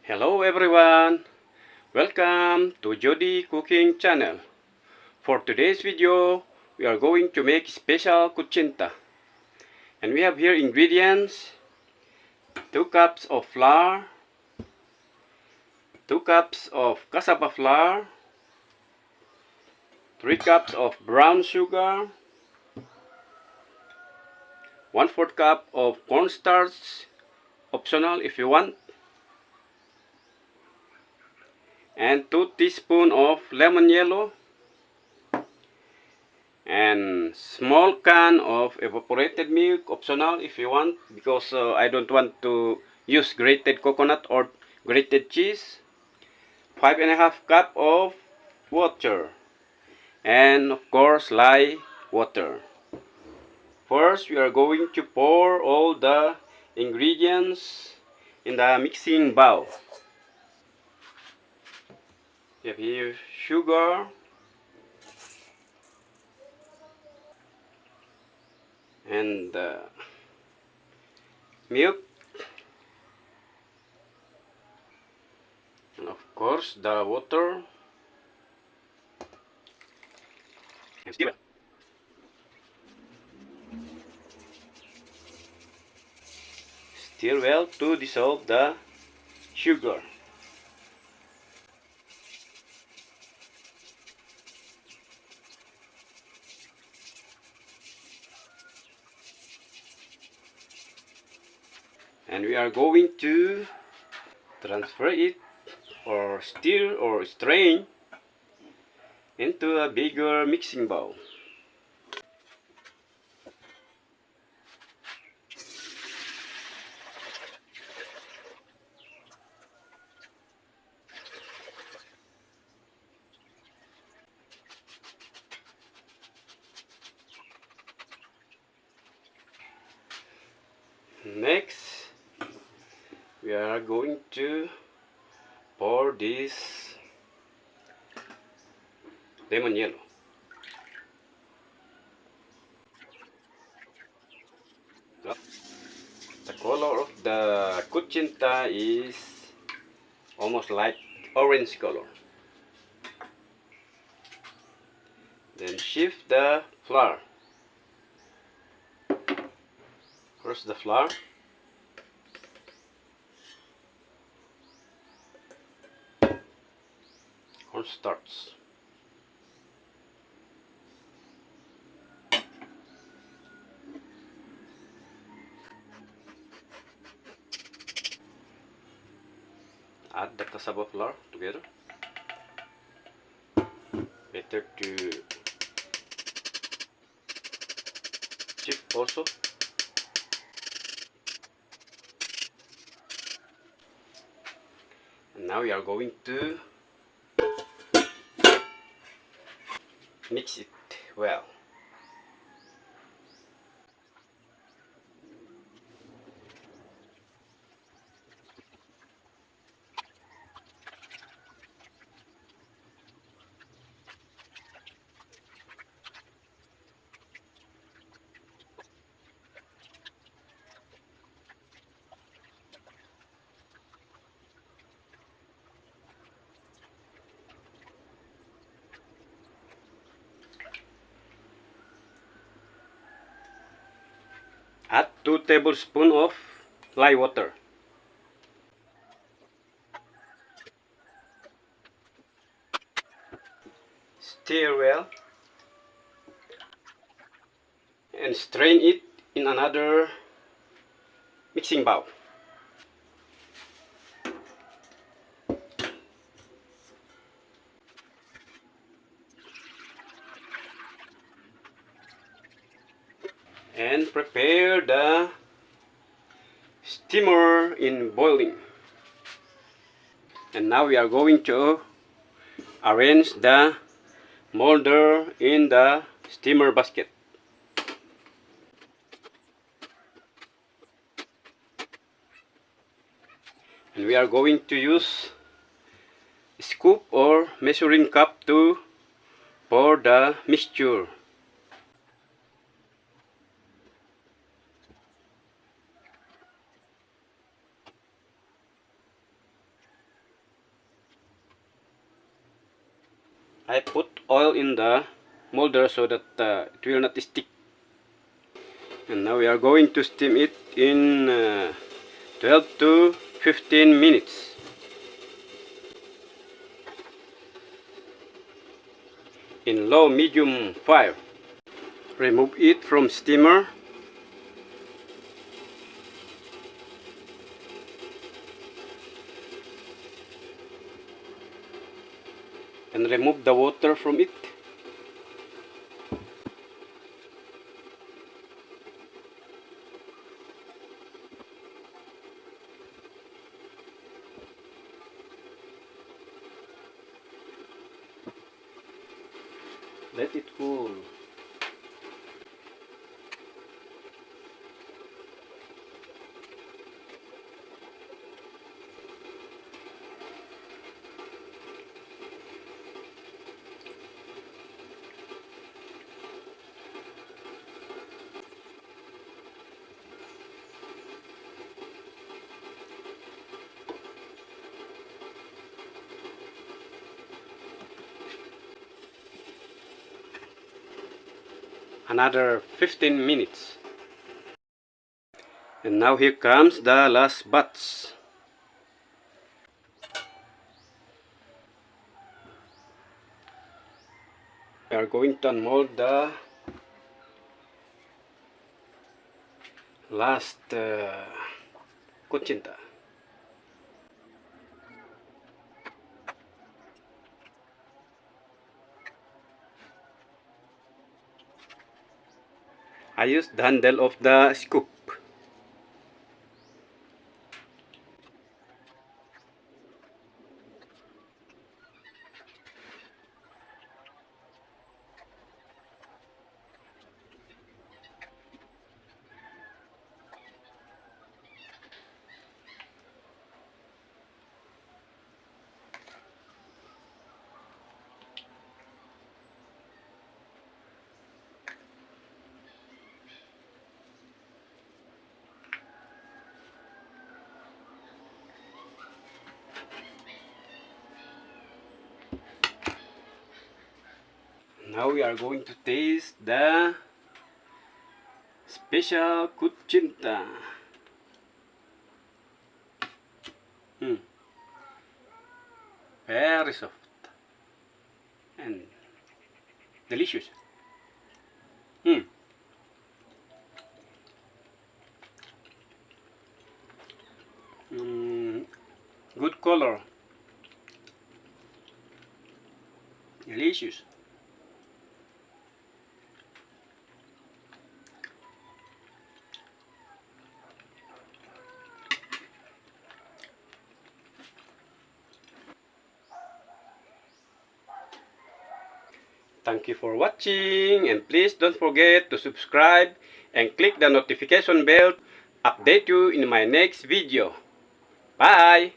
Hello everyone! Welcome to Jody Cooking Channel. For today's video, we are going to make special cutchinta. And we have here ingredients: 2 cups of flour, 2 cups of cassava flour, 3 cups of brown sugar, 1/4 cup of cornstarch, optional if you want, and 2 teaspoons of lemon yellow, and small can of evaporated milk, optional if you want, because I don't want to use grated coconut or grated cheese. 5.5 cup of water, and of course lye water. First, we are going to pour all the ingredients in the mixing bowl. We have here sugar, and milk, and of course the water. And stir well. Stir well to dissolve the sugar. And we are going to transfer it or stir or strain into a bigger mixing bowl. Next, we are going to pour this lemon yellow. The color of the cutchinta is almost like orange color. Then shift the flour. First the flour, cornstarch, add the cassava flour together. Better to shift also. And now we are going to mix it well. Add 2 tablespoons of lye water. Stir well and strain it in another mixing bowl. And prepare the steamer in boiling. And now we are going to arrange the molder in the steamer basket. And we are going to use a scoop or measuring cup to pour the mixture. I put oil in the molder so that it will not stick. And now we are going to steam it in 12 to 15 minutes. In low medium fire. Remove it from steamer. And remove the water from it. Let it cool. Another 15 minutes. And now here comes the last batch. We are going to unmold the last Cutchinta. I used the handle of the scoop. Now we are going to taste the special Cutchinta. Very soft and delicious. Good color. Delicious. Thank you for watching, and please don't forget to subscribe and click the notification bell to update you in my next video. Bye!